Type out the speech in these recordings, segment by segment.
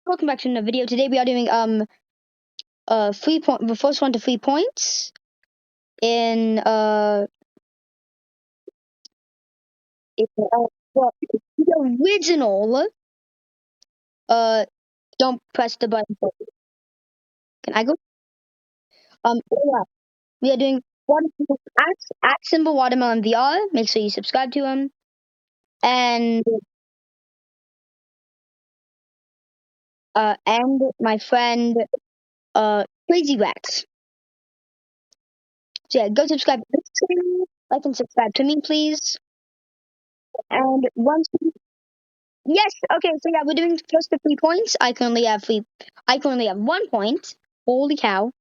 Welcome back to another video. Today we are doing 3 point, the first one to 3 points in well, the original don't press the button. Can I go? Yeah, we are doing one at symbol watermelon VR. Make sure you subscribe to him and my friend Crazy Rat. So yeah, go subscribe to this channel, like and subscribe to me, please. And once yes, okay, so yeah, we're doing first the 3 points. I currently have 1 point. Holy cow.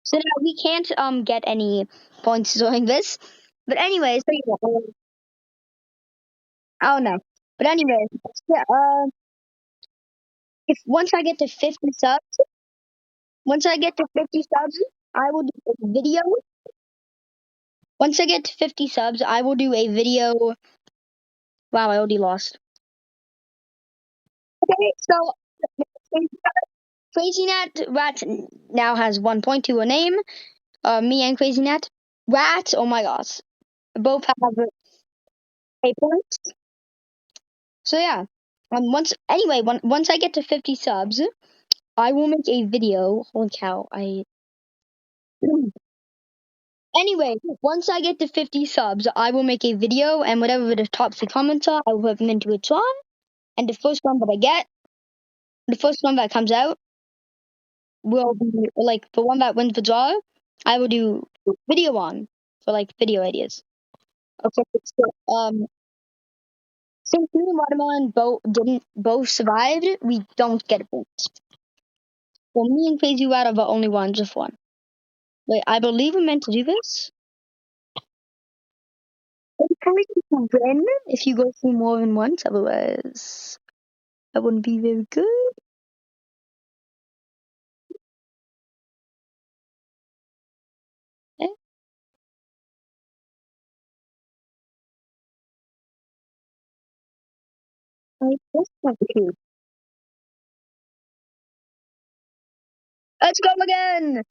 So now we can't get any points during this. But anyways, so yeah, I don't know. But anyways, yeah, if once I get to 50 subs, once I get to 50 subs, I will do a video. Once I get to 50 subs, I will do a video. Wow, I already lost. Okay, so Crazy Rat now has 1 point to a name. Me and Crazy Nat. Rat, oh my gosh. Both have a point. So yeah. Once I get to 50 subs, I will make a video. Holy cow, I anyway, once I get to 50 subs, I will make a video and whatever the top 3 comments are, I will put them into a song. And the first one that comes out will be like the one that wins the draw, I will do video on for like video ideas. Okay, so since me and Watermelon didn't both survived, we don't get a point. Well, me and Crazy Rat are the only ones with one. Wait, I believe we're meant to do this. Encourage you to win if you go through more than once, otherwise that wouldn't be very good. Eh? That's not true. Let's go again!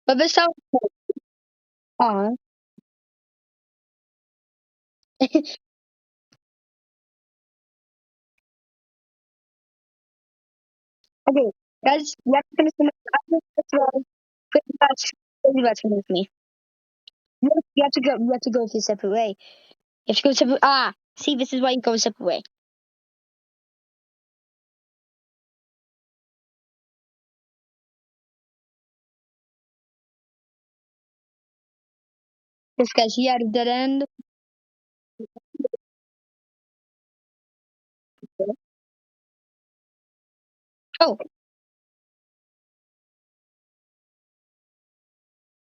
But this time, aw. Okay, guys, you have to finish the Crazy Rat's finished me. You have to go. You have to go the separate way. You have to go separate. See, this is why you go a separate way. This guy's here at a dead end. Oh,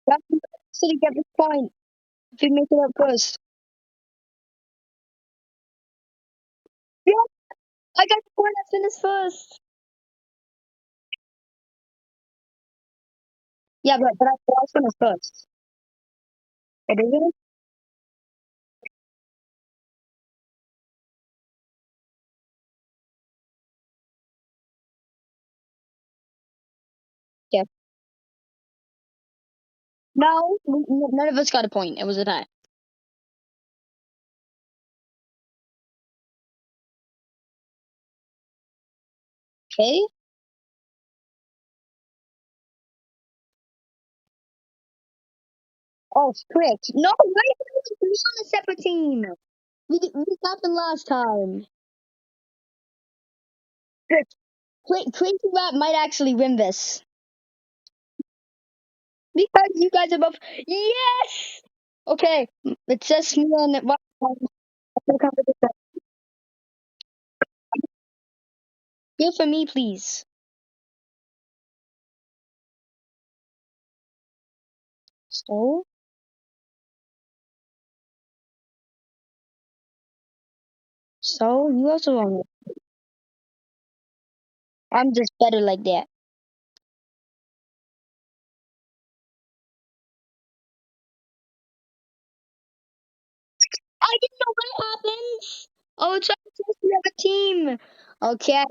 that's so to get this point. If you make it up first. Yeah, I got the point. I finished first. Yeah, but I finished first. I did it. Yeah. No, none of us got a point. It was a tie. Okay. Oh, frick. No, wait, we on a separate team. We got them last time. Frick. Crazy Rat might actually win this. Because you guys are both. Yes! Okay. It says me and what? Here for me, please. So, you also wrong. I'm just better like that. I didn't know what happened. Oh, it's we have a team. Okay,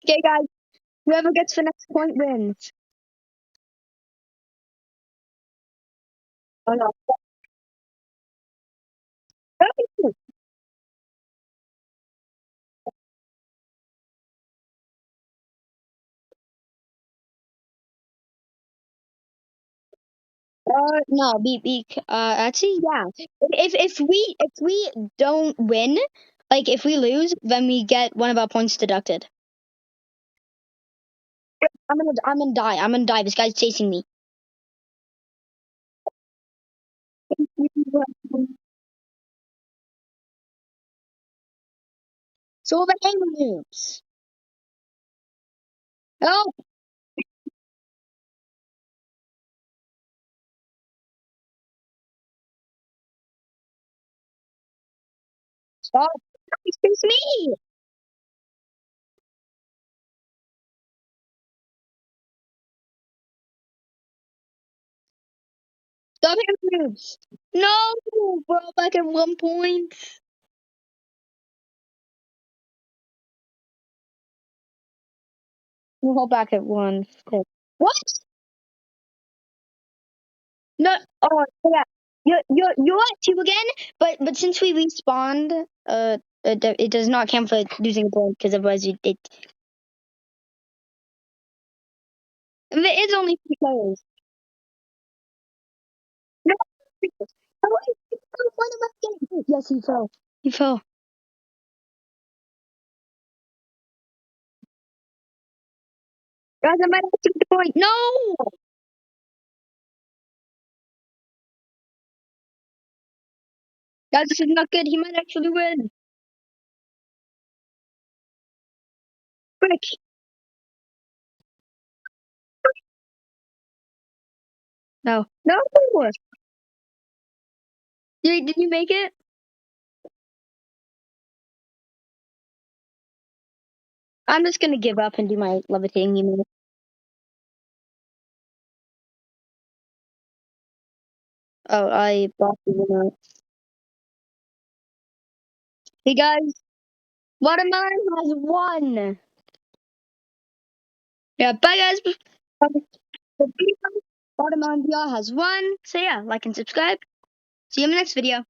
okay, guys. Whoever gets the next point wins. Oh no. No, actually, yeah. If we don't win, like if we lose, then we get one of our points deducted. I'm gonna die. I'm gonna die. This guy's chasing me. So the moves. Oh, stop! It's me. Stop hitting moves. No, we're all back at 1 point. We're all back at one. What? No. Oh, yeah. You're at two again, but since we respawned, it does not count for losing a point because otherwise it is only 3 players. No. Oh, he fell. One of us did. Yes, he fell. He fell. Guys, I might have to the point. No. Guys, this is not good. He might actually win. Frick. No. No. Did you make it? I'm just gonna give up and do my levitating emote. Oh, I blocked the emote. Hey guys, Watermelon has won. Yeah, bye guys. Watermelon VR has won. So yeah, like and subscribe. See you in the next video.